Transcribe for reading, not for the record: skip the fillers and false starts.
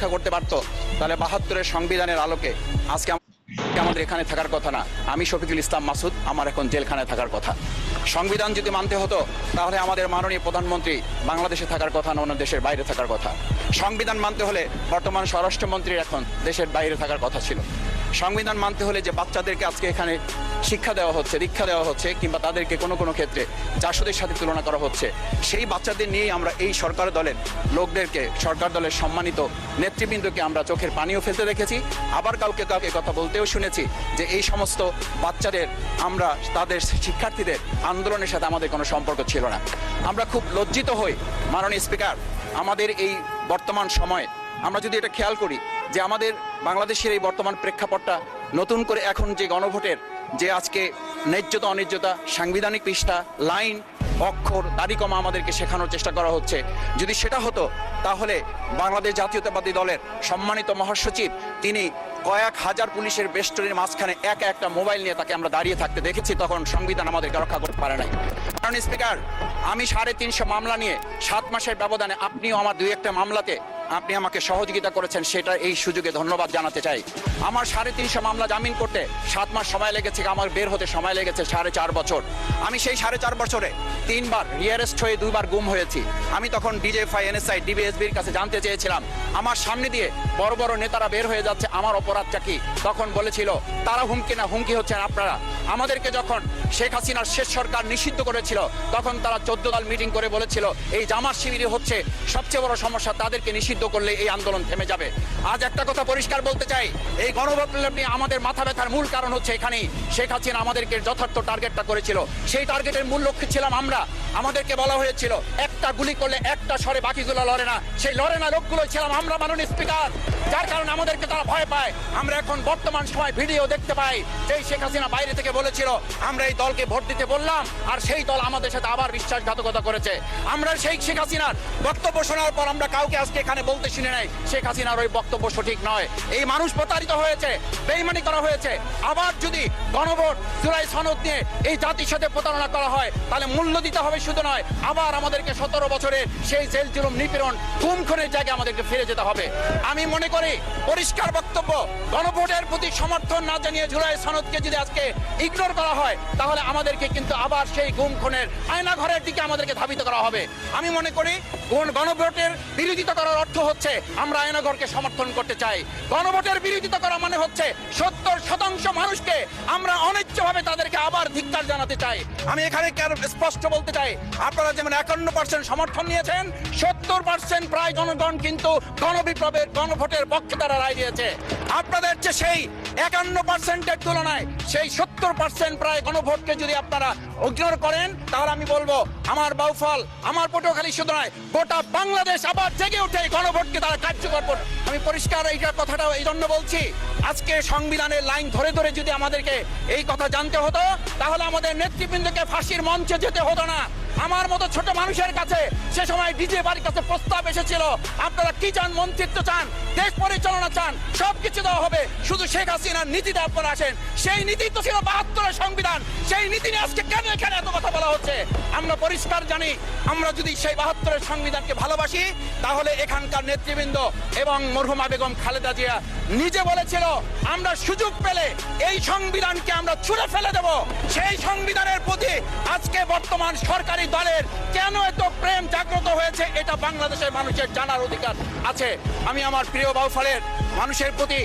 রক্ষা করতে পারত, তাহলে ৭২-এর সংবিধানের আলোকে আজকে আমাদের এখানে থাকার কথা না। আমি শফিকুল ইসলাম মাসুদ, আমার এখন জেলখানায় থাকার কথা। সংবিধান যদি মানতে হতো তাহলে আমাদের মাননীয় প্রধানমন্ত্রী বাংলাদেশে থাকার কথা না, অন্য দেশের বাইরে থাকার কথা। সংবিধান মানতে হলে বর্তমান স্বরাষ্ট্রমন্ত্রীর এখন দেশের বাইরে থাকার কথা ছিল। সংবিধান মানতে হলে যে বাচ্চাদেরকে আজকে এখানে শিক্ষা দেওয়া হচ্ছে, দীক্ষা দেওয়া হচ্ছে, কিংবা তাদেরকে কোনো কোনো ক্ষেত্রে জাসদের সাথে তুলনা করা হচ্ছে, সেই বাচ্চাদের নিয়েই আমরা এই সরকার দলের লোকদেরকে, সরকার দলের সম্মানিত নেতৃবৃন্দকে আমরা চোখের পানিও ফেলতে দেখেছি। আবার কাউকে কাউকে কথা বলতেও শুনেছি যে এই সমস্ত বাচ্চাদের, আমরা তাদের শিক্ষার্থীদের আন্দোলনের সাথে আমাদের কোনো সম্পর্ক ছিল না। আমরা খুব লজ্জিত হই মাননীয় স্পিকার, আমাদের এই বর্তমান সময়ে আমরা যদি এটা খেয়াল করি যে আমাদের বাংলাদেশের এই বর্তমান প্রেক্ষাপটটা নতুন করে এখন যে গণভোটের যে আজকে ন্যায্যতা অন্যায্যতা, সাংবিধানিক পৃষ্ঠা, লাইন, অক্ষর, তারিকমা আমাদেরকে শেখানোর চেষ্টা করা হচ্ছে, যদি সেটা হতো তাহলে বাংলাদেশ জাতীয়তাবাদী দলের সম্মানিত মহাসচিব তিনি কয়েক হাজার পুলিশের বেষ্টনীর মাঝখানে একা একটা মোবাইল নিয়ে তাকে আমরা দাঁড়িয়ে থাকতে দেখেছি, তখন সংবিধান আমাদেরকে রক্ষা করতে পারে নাই। কারণ স্পিকার, আমি 350 মামলা নিয়ে 7 মাসের ব্যবধানে, আপনিও আমার 2-1টা মামলাতে আপনি আমাকে সহযোগিতা করেছেন, সেটা এই সুযোগে ধন্যবাদ জানাতে চাই। আমার 350 মামলা জামিন করতে 7 মাস সময় লেগেছে, আমার বের হতে সময় লেগেছে 4.5 বছর। আমি সেই 4.5 বছরে 3 বার রিয়ারেস্ট হয়ে 2 বার গুম হয়েছি। আমি তখন ডিজিএফআই, এনএসআই, ডিবিএসবির কাছে জানতে চেয়েছিলাম, আমার সামনে দিয়ে বড় বড় নেতারা বের হয়ে যাচ্ছে, আমার অপরাধটা কি? তখন বলেছিল তারা হুমকি না, হুমকি হচ্ছেন আপনারা। আমাদেরকে যখন শেখ হাসিনার শেষ সরকার নিষিদ্ধ করেছিল, তখন তারা 14 দল মিটিং করে বলেছিল এই জামাত শিবিরই হচ্ছে সবচেয়ে বড় সমস্যা, তাদেরকে নিষিদ্ধ করলে এই আন্দোলন থেমে যাবে। আজ একটা কথা পরিষ্কার বলতে চাই, এই গণবিপ্লব নিয়ে আমাদের মাথা ব্যথার মূল কারণ হচ্ছে এখানেই শেখ হাসিনা আমাদেরকে যথার্থ টার্গেটটা করেছিল। সেই টার্গেটের মূল লক্ষ্য ছিলাম আমরা। আমাদেরকে বলা হয়েছিল একটা গুলি করলে একটা সরে বাকিগুলো লড়ে না, সেই লড়ে না লোকগুলো ছিলাম আমরা মাননীয় স্পিকার, যার কারণে আমাদেরকে তারা ভয় পায়। আমরা এখন বর্তমান সময় ভিডিও দেখতে পাই, যেই শেখ হাসিনা বাইরে থেকে বলেছিল আমরা এই দলকে ভোট দিতে বললাম, আর সেই দল আমাদের সাথে আবার বিশ্বাসঘাতকতা করেছে। আমরা সেই শেখ হাসিনার বক্তব্য শোনার পর আমরা কাউকে আজকে এখানে বলতে শুনে নাই শেখ হাসিনার ওই বক্তব্য সঠিক নয়। এই মানুষ প্রতারিত হয়েছে, বেইমানি করা হয়েছে। আবার যদি গণভোট, জুলাই সনদ নিয়ে এই জাতির সাথে প্রতারণা করা হয়, তাহলে মূল্য দিতে হবে শুধু নয়, আবার আমাদেরকে 17 বছরের সেই জেল জুলুম, নিপীড়ন, গুম খুনের জায়গায় আমাদেরকে ফিরে যেতে হবে। আমি মনে করি পরিষ্কার বক্তব্য, গণভোটের প্রতি সমর্থন না জানিয়ে জুলাই সনদকে যদি আজকে ইগনোর করা হয়, তাহলে আমাদেরকে কিন্তু আবার সেই গুম খুনের আয়নাঘরের দিকে আমাদেরকে ধাবিত করা হবে। আমি মনে করি গণভোটের বিরোধিতা করার অর্থ হচ্ছে আমরা আয়নাঘরকে সমর্থন করতে চাই। গণভোটের বিরোধিতা করা মানে হচ্ছে 70% মানুষকে আমরা অনিচ্ছভাবে তাদেরকে আবার ধিক্কার জানাতে চাই। আমি এখানে স্পষ্ট বলতে চাই, আপনারা যেমন 51% সমর্থন নিয়েছেন, 70% প্রায় জনগণ কিন্তু গণবিপ্লবের, গণভোটের পক্ষে তারা রায় দিয়েছে। আপনাদের যে সেই 51%-এর তুলনায় সেই 70% প্রায় গণভোটকে যদি আপনারা ইগনোর করেন, তাহলে আমি বলবো আমার বাউফল, আমার পটুয়াখালী শুধু নয়, গোটা বাংলাদেশ আবার জেগে উঠে গণভোটকে তারা কার্যকর করবে। আমি পরিষ্কার এইটার কথাটা এই জন্য বলছি, আজকে সংবিধানের লাইন ধরে ধরে যদি আমাদেরকে এই কথা জানতে হতো, তাহলে আমাদের নেতৃবৃন্দকে ফাঁসির মঞ্চে যেতে হতো না। আমার মতো ছোট মানুষের কাছে সে সময় ডিজে বাড়ির কাছে প্রস্তাব এসেছিল, আপনারা কি চান, মন্ত্রিত্ব চান, দেশ পরিচালনা চান, সবকিছু দেওয়া হবে, শুধু শেখ হাসিনার নীতিতে আপনারা আসেন। সেই নীতি তো ছিল 72-এর সংবিধান, সেই নীতি নিয়ে আজকে কেন এখানে এত কথা বলা হচ্ছে? আমরা পরিষ্কার জানি, আমরা যদি সেই 72-এর সংবিধানকে ভালোবাসি, তাহলে এখানকার নেতৃবৃন্দ এবং মরহুমা বেগম খালেদা জিয়া নিজে বলেছিল আমরা সুযোগ পেলে এই সংবিধানকে আমরা ছুঁড়ে ফেলে দেব। সেই সংবিধানের প্রতি আজকে বর্তমান সরকারি দলের কেন এত প্রেম জাগ্রত হয়েছে, এটা বাংলাদেশের মানুষের জানার অধিকার আছে। আমি আমার প্রিয় বাউফলের মানুষের প্রতি